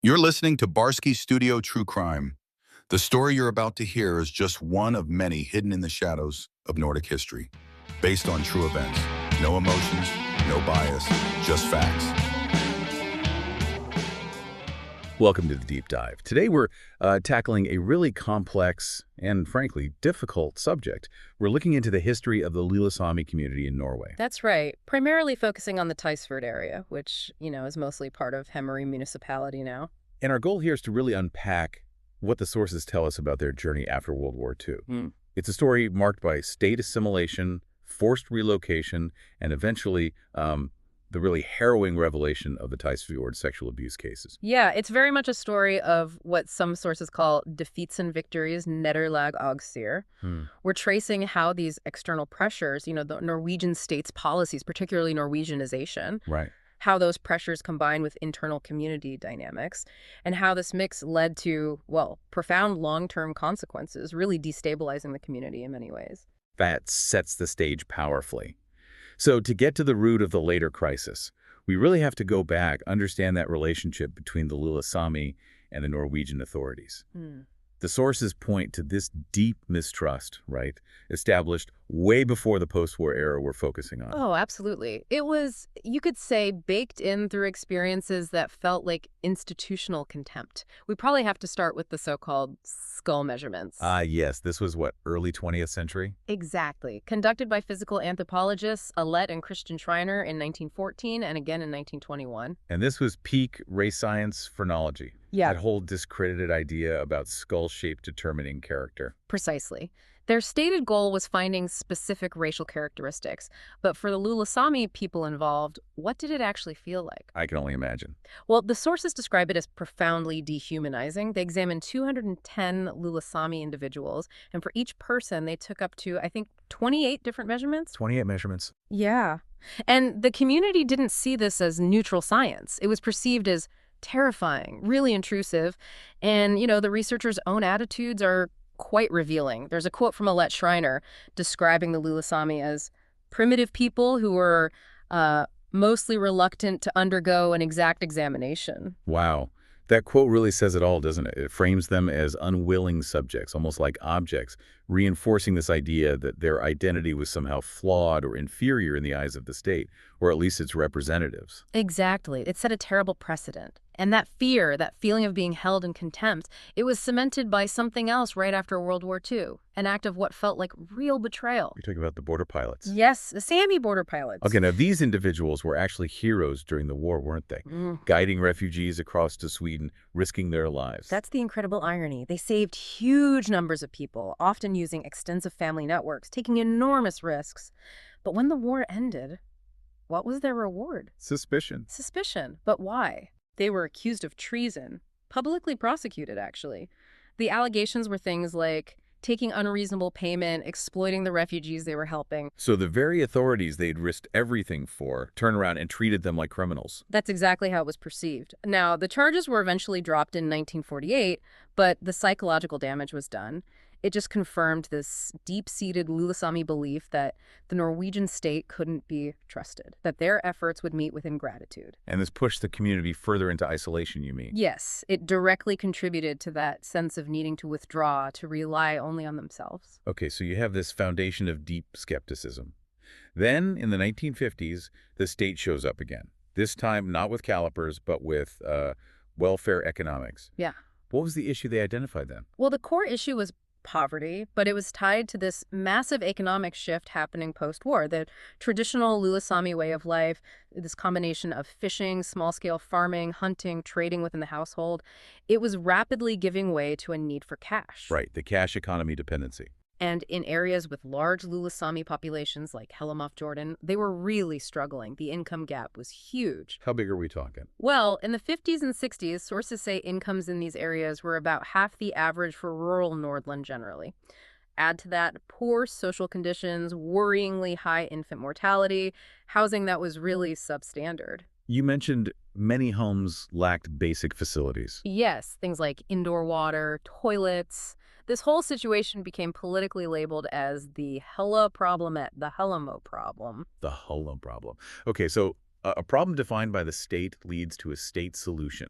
You're listening to Barske Studio True Crime. The story you're about to hear is just one of many hidden in the shadows of Nordic history, based on true events. No emotions, no bias, just facts. Welcome to the Deep Dive. Today we're tackling a really complex and, frankly, difficult subject. We're looking into the history of the Lillehammer community in Norway. That's right. Primarily focusing on the Tysfjord area, which, is mostly part of Hemmery municipality now. And our goal here is to really unpack what the sources tell us about their journey after World War II. It's a story marked by state assimilation, forced relocation, and eventually the really harrowing revelation of the Tysfjord sexual abuse cases. Yeah, it's very much a story of what some sources call defeats and victories, nederlag og seier. We're tracing how these external pressures, the Norwegian state's policies, particularly Norwegianization, Right. how those pressures combine with internal community dynamics, and how this mix led to, profound long-term consequences, really destabilizing the community in many ways. That sets the stage powerfully. So to get to the root of the later crisis, we really have to go back, understand that relationship between the Lillehammer and the Norwegian authorities. The sources point to this deep mistrust, right, established way before the post-war era we're focusing on. Oh, absolutely. It was, you could say, baked in through experiences that felt like institutional contempt. We probably have to start with the so-called skull measurements. Yes, this was what, early 20th century? Exactly. Conducted by physical anthropologists Alette and Christian Schreiner in 1914 and again in 1921. And this was peak race science phrenology. Yeah. That whole discredited idea about skull shape determining character. Precisely. Their stated goal was finding specific racial characteristics. But for the Lillehammer people involved, what did it actually feel like? I can only imagine. Well, the sources describe it as profoundly dehumanizing. They examined 210 Lillehammer individuals, and for each person, they took up to, I think, 28 different measurements. 28 measurements. Yeah. And the community didn't see this as neutral science. It was perceived as terrifying, really intrusive, and, the researchers' own attitudes are quite revealing. There's a quote from Alette Schreiner describing the Lillehammer as primitive people who were mostly reluctant to undergo an exact examination. Wow. That quote really says it all, doesn't it? It frames them as unwilling subjects, almost like objects, reinforcing this idea that their identity was somehow flawed or inferior in the eyes of the state, or at least its representatives. Exactly. It set a terrible precedent. And that fear, that feeling of being held in contempt, it was cemented by something else right after World War II, an act of what felt like real betrayal. You're talking about the border pilots. Yes, the Sami border pilots. Okay, now these individuals were actually heroes during the war, weren't they? Guiding refugees across to Sweden, risking their lives. That's the incredible irony. They saved huge numbers of people, often using extensive family networks, taking enormous risks. But when the war ended, what was their reward? Suspicion. Suspicion. But why? They were accused of treason, publicly prosecuted, actually. The allegations were things like taking unreasonable payment, exploiting the refugees they were helping. So the very authorities they'd risked everything for turned around and treated them like criminals. That's exactly how it was perceived. Now, the charges were eventually dropped in 1948, but the psychological damage was done. It just confirmed this deep-seated Lillehammer belief that the Norwegian state couldn't be trusted, that their efforts would meet with ingratitude. And this pushed the community further into isolation, you mean? Yes, it directly contributed to that sense of needing to withdraw, to rely only on themselves. Okay, so you have this foundation of deep skepticism. Then, in the 1950s, the state shows up again. This time, not with calipers, but with welfare economics. Yeah. What was the issue they identified then? Well, the core issue was poverty, but it was tied to this massive economic shift happening post-war. The traditional Lillehammer way of life, this combination of fishing, small-scale farming, hunting, trading within the household, it was rapidly giving way to a need for cash. Right, the cash economy dependency. And in areas with large Lillehammer populations like Jordan, they were really struggling. The income gap was huge. How big are we talking? Well, in the 50s and 60s, sources say incomes in these areas were about half the average for rural Nordland generally. Add to that poor social conditions, worryingly high infant mortality, housing that was really substandard. You mentioned many homes lacked basic facilities. Yes, things like indoor water, toilets. This whole situation became politically labeled as the Hella problemet, the Hellamo problem. The Hella problem. Okay, so a problem defined by the state leads to a state solution.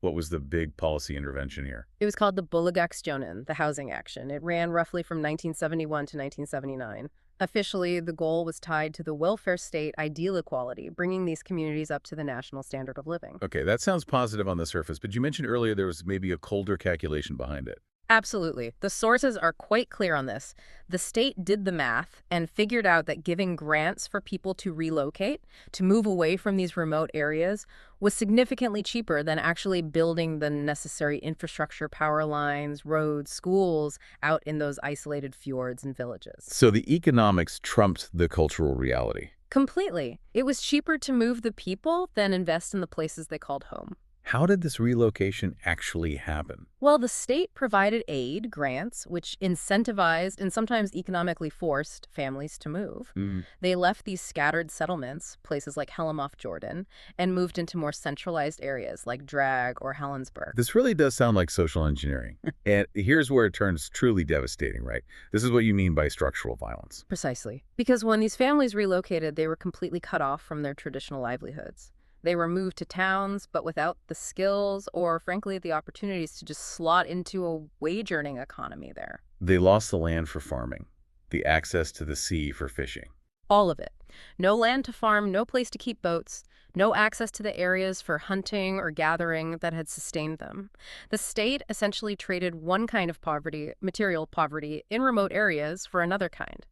What was the big policy intervention here? It was called the Boligaksjonen, the housing action. It ran roughly from 1971 to 1979. Officially, the goal was tied to the welfare state ideal equality, bringing these communities up to the national standard of living. Okay, that sounds positive on the surface, but you mentioned earlier there was maybe a colder calculation behind it. Absolutely. The sources are quite clear on this. The state did the math and figured out that giving grants for people to relocate, to move away from these remote areas, was significantly cheaper than actually building the necessary infrastructure, power lines, roads, schools out in those isolated fjords and villages. So the economics trumped the cultural reality. Completely. It was cheaper to move the people than invest in the places they called home. How did this relocation actually happen? Well, the state provided aid, grants, which incentivized and sometimes economically forced families to move. They left these scattered settlements, places like Hellemoff, Jordan, and moved into more centralized areas like Drag or Helensburgh. This really does sound like social engineering. And here's where it turns truly devastating, right? This is what you mean by structural violence. Precisely. Because when these families relocated, they were completely cut off from their traditional livelihoods. They were moved to towns, but without the skills or, frankly, the opportunities to just slot into a wage-earning economy there. They lost the land for farming, the access to the sea for fishing. All of it. No land to farm, no place to keep boats, no access to the areas for hunting or gathering that had sustained them. The state essentially traded one kind of poverty, material poverty, in remote areas for another kind.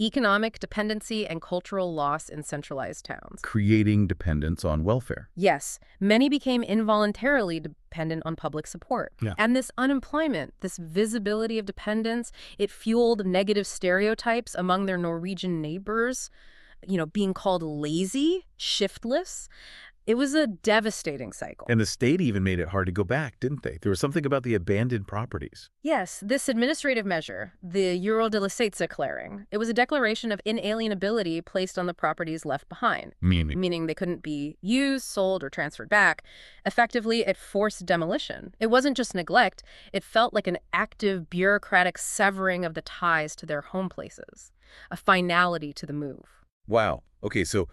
Economic dependency and cultural loss in centralized towns. Creating dependence on welfare. Yes, many became involuntarily dependent on public support. Yeah. And this unemployment, this visibility of dependence, it fueled negative stereotypes among their Norwegian neighbors, being called lazy, shiftless. It was a devastating cycle. And the state even made it hard to go back, didn't they? There was something about the abandoned properties. Yes, this administrative measure, the Euro de la clearing, it was a declaration of inalienability placed on the properties left behind. Meaning they couldn't be used, sold, or transferred back. Effectively, it forced demolition. It wasn't just neglect. It felt like an active bureaucratic severing of the ties to their home places, a finality to the move. Wow. Okay, so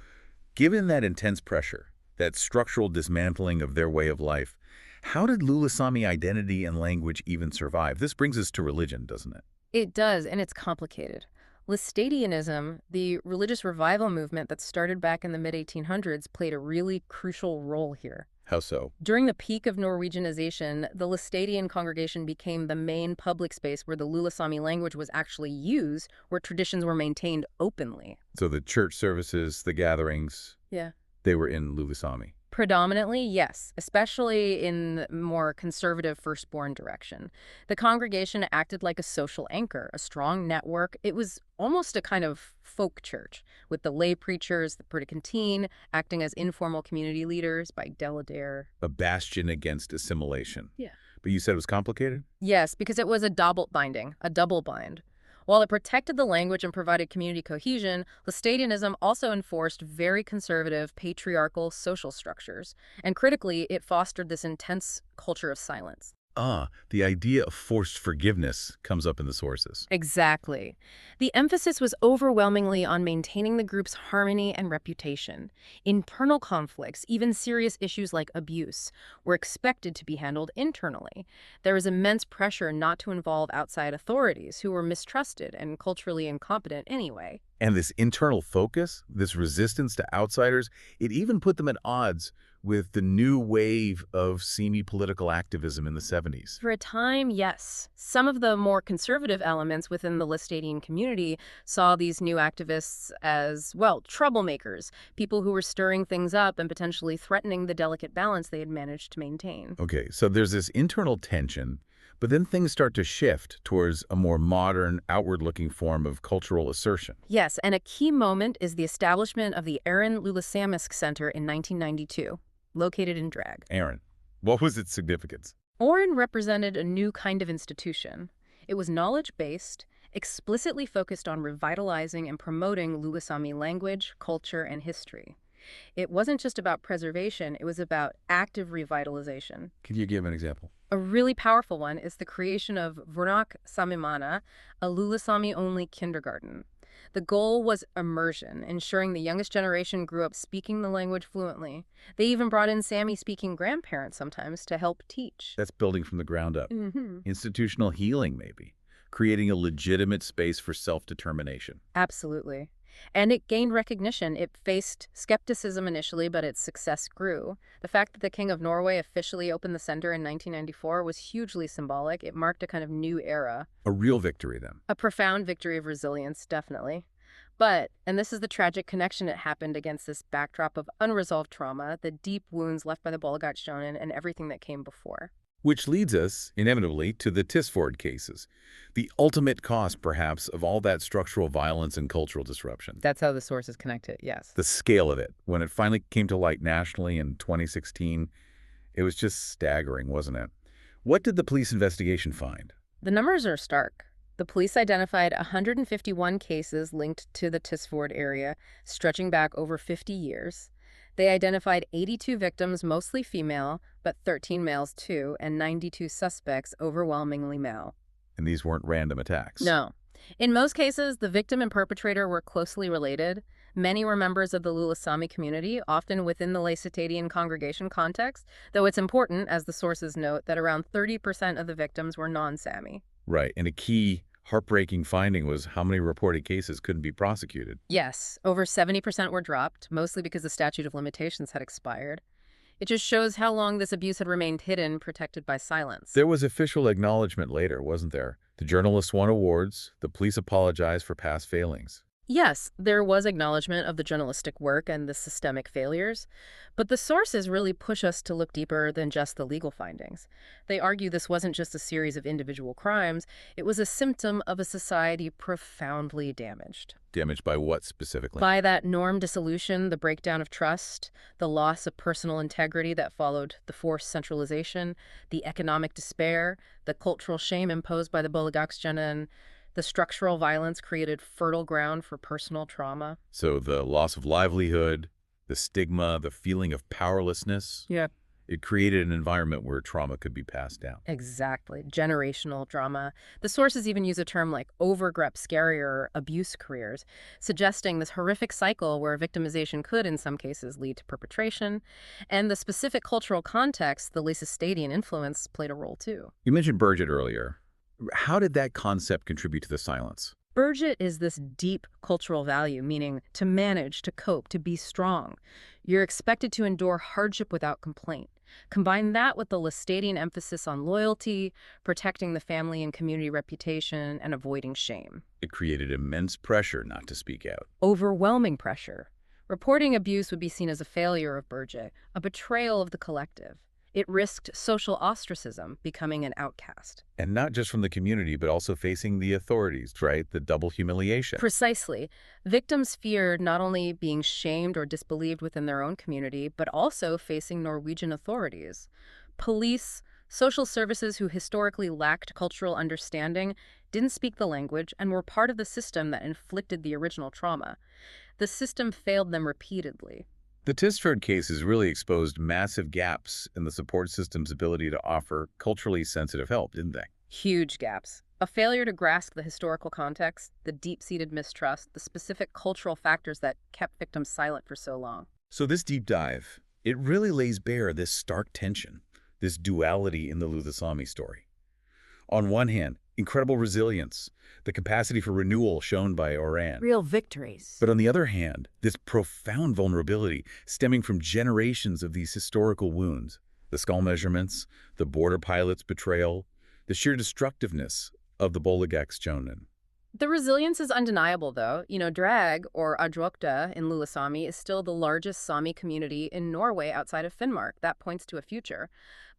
given that intense pressure, that structural dismantling of their way of life, how did Lulasami identity and language even survive? This brings us to religion, doesn't it? It does, and it's complicated. Laestadianism, the religious revival movement that started back in the mid-1800s, played a really crucial role here. How so? During the peak of Norwegianization, the Laestadian congregation became the main public space where the Lulasami language was actually used, where traditions were maintained openly. So the church services, the gatherings, Yeah. they were in Lulasami. Predominantly, yes, especially in the more conservative firstborn direction. The congregation acted like a social anchor, a strong network. It was almost a kind of folk church, with the lay preachers, the predicantine, acting as informal community leaders by Deladare. A bastion against assimilation. Yeah. But you said it was complicated? Yes, because it was a double bind. While it protected the language and provided community cohesion, Laestadianism also enforced very conservative, patriarchal social structures. And critically, it fostered this intense culture of silence. The idea of forced forgiveness comes up in the sources. Exactly. The emphasis was overwhelmingly on maintaining the group's harmony and reputation. Internal conflicts, even serious issues like abuse, were expected to be handled internally. There was immense pressure not to involve outside authorities who were mistrusted and culturally incompetent anyway. And this internal focus, this resistance to outsiders, it even put them at odds with the new wave of semi-political activism in the 70s. For a time, yes. Some of the more conservative elements within the Laestadian community saw these new activists as, well, troublemakers, people who were stirring things up and potentially threatening the delicate balance they had managed to maintain. Okay, so there's this internal tension, but then things start to shift towards a more modern, outward-looking form of cultural assertion. Yes, and a key moment is the establishment of the Aron Lulasamisk Center in 1992. Located in Drag. Aaron, what was its significance? Aron represented a new kind of institution. It was knowledge-based, explicitly focused on revitalizing and promoting Lulasami language, culture, and history. It wasn't just about preservation, it was about active revitalization. Can you give an example? A really powerful one is the creation of Vurnak Samimana, a Lulasami-only kindergarten. The goal was immersion, ensuring the youngest generation grew up speaking the language fluently. They even brought in Sami-speaking grandparents sometimes to help teach. That's building from the ground up. Mm-hmm. Institutional healing, maybe. Creating a legitimate space for self-determination. Absolutely. And it gained recognition. It faced skepticism initially, but its success grew. The fact that the King of Norway officially opened the center in 1994 was hugely symbolic. It marked a kind of new era. A real victory, then. A profound victory of resilience, definitely. But, and this is the tragic connection, it happened against this backdrop of unresolved trauma, the deep wounds left by the Bolgatsjonen and everything that came before. Which leads us, inevitably, to the Tysfjord cases. The ultimate cost, perhaps, of all that structural violence and cultural disruption. That's how the sources connect it, yes. The scale of it. When it finally came to light nationally in 2016, it was just staggering, wasn't it? What did the police investigation find? The numbers are stark. The police identified 151 cases linked to the Tysfjord area, stretching back over 50 years. They identified 82 victims, mostly female, but 13 males too, and 92 suspects, overwhelmingly male. And these weren't random attacks. No. In most cases, the victim and perpetrator were closely related. Many were members of the Lulasami community, often within the Laecitian congregation context, though it's important, as the sources note, that around 30% of the victims were non-Sami. Right, and a key heartbreaking finding was how many reported cases couldn't be prosecuted. Yes, over 70% were dropped, mostly because the statute of limitations had expired. It just shows how long this abuse had remained hidden, protected by silence. There was official acknowledgement later, wasn't there? The journalists won awards, the police apologized for past failings. Yes, there was acknowledgement of the journalistic work and the systemic failures, but the sources really push us to look deeper than just the legal findings. They argue this wasn't just a series of individual crimes, it was a symptom of a society profoundly damaged. Damaged by what specifically? By that norm dissolution, the breakdown of trust, the loss of personal integrity that followed the forced centralization, the economic despair, the cultural shame imposed by the Bolgatsjonen. The structural violence created fertile ground for personal trauma. So the loss of livelihood, the stigma, the feeling of powerlessness. Yeah. It created an environment where trauma could be passed down. Exactly. Generational trauma. The sources even use a term like overgrepskeri or abuse careers, suggesting this horrific cycle where victimization could, in some cases, lead to perpetration. And the specific cultural context, the Laecitian influence, played a role too. You mentioned Burgett earlier. How did that concept contribute to the silence? Burgett is this deep cultural value, meaning to manage, to cope, to be strong. You're expected to endure hardship without complaint. Combine that with the Laecitian emphasis on loyalty, protecting the family and community reputation, and avoiding shame. It created immense pressure not to speak out. Overwhelming pressure. Reporting abuse would be seen as a failure of Burgett, a betrayal of the collective. It risked social ostracism, becoming an outcast. And not just from the community, but also facing the authorities, right? The double humiliation. Precisely. Victims feared not only being shamed or disbelieved within their own community, but also facing Norwegian authorities. Police, social services who historically lacked cultural understanding, didn't speak the language, and were part of the system that inflicted the original trauma. The system failed them repeatedly. The Tysfjord cases really exposed massive gaps in the support system's ability to offer culturally sensitive help, didn't they? Huge gaps. A failure to grasp the historical context, the deep-seated mistrust, the specific cultural factors that kept victims silent for so long. So this deep dive, it really lays bare this stark tension, this duality in the Lulasami story. On one hand, incredible resilience, the capacity for renewal shown by Oran. Real victories. But on the other hand, this profound vulnerability stemming from generations of these historical wounds, the skull measurements, the border pilot's betrayal, the sheer destructiveness of the Bolgatsjonen. The resilience is undeniable, though. Drag, or Adjokta in Lulasami, is still the largest Sami community in Norway outside of Finnmark. That points to a future.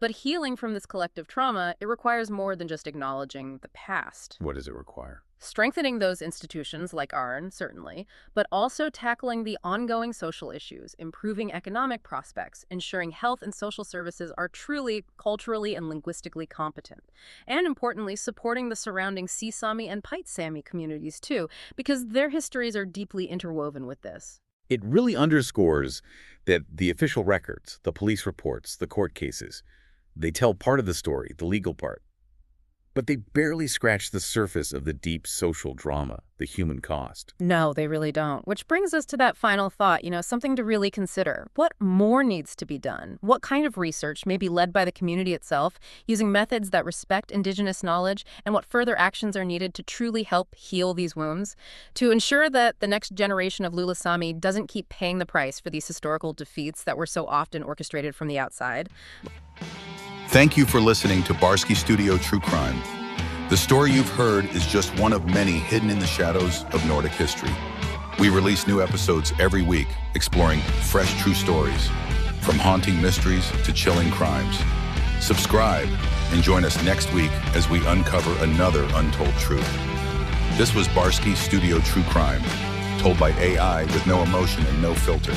But healing from this collective trauma, it requires more than just acknowledging the past. What does it require? Strengthening those institutions, like ARN, certainly, but also tackling the ongoing social issues, improving economic prospects, ensuring health and social services are truly culturally and linguistically competent. And importantly, supporting the surrounding Sea-Sami and Pite-Sami communities, too, because their histories are deeply interwoven with this. It really underscores that the official records, the police reports, the court cases, they tell part of the story, the legal part. but they barely scratch the surface of the deep social drama, the human cost. No, they really don't. Which brings us to that final thought, something to really consider. What more needs to be done? What kind of research may be led by the community itself, using methods that respect Indigenous knowledge, and what further actions are needed to truly help heal these wounds, to ensure that the next generation of Lula Sami doesn't keep paying the price for these historical defeats that were so often orchestrated from the outside? Thank you for listening to Barske Studio True Crime. The story you've heard is just one of many hidden in the shadows of Nordic history. We release new episodes every week, exploring fresh true stories, from haunting mysteries to chilling crimes. Subscribe and join us next week as we uncover another untold truth. This was Barske Studio True Crime, told by AI with no emotion and no filter.